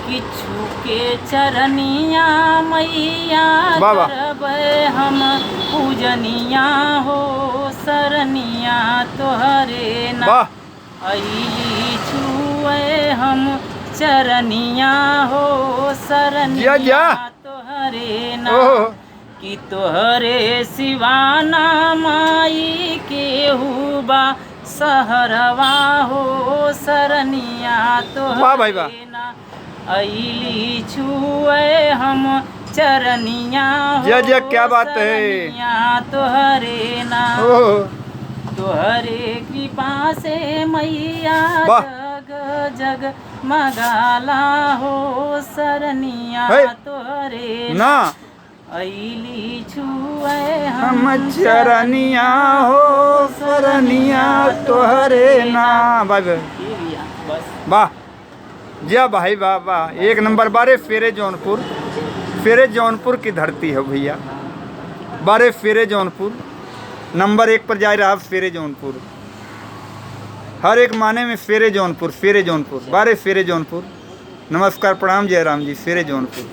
किछु के चरनिया मैया वाह वाह। करबै हम पूजनिया हो सरनिया तोहरे ना वाह अइली छुए हम चरनिया हो जिया सरनिया जिया। तोहरे ना ओहो कि तोहरे सिवाना माई केहू बा सहरवा हो सरनिया वाह भाई वाह। तोहरे ना अइली छुए हम चरनिया हो जिया जिया, क्या बात है। सरनिया तोहरे ना ओहो तोहरे कृपा से मैया वाह। जग जग मगाला हो सरनिया है। तोहरे ना अइली छुए हम चरनिया हो सरनिया तोहरे ना। बस वाह जिया भाई वाह वाह, एक नंबर। बारे फेरे जौनपुर, फेरे जौनपुर की धरती है भैया। बारे फेरे जौनपुर नंबर 1 पर जा रहा फेरे जौनपुर, हर एक माने में फेरे जौनपुर, फेरे जौनपुर, बारे फेरे जौनपुर। नमस्कार प्रणाम, जय राम जी, फेरे जौनपुर।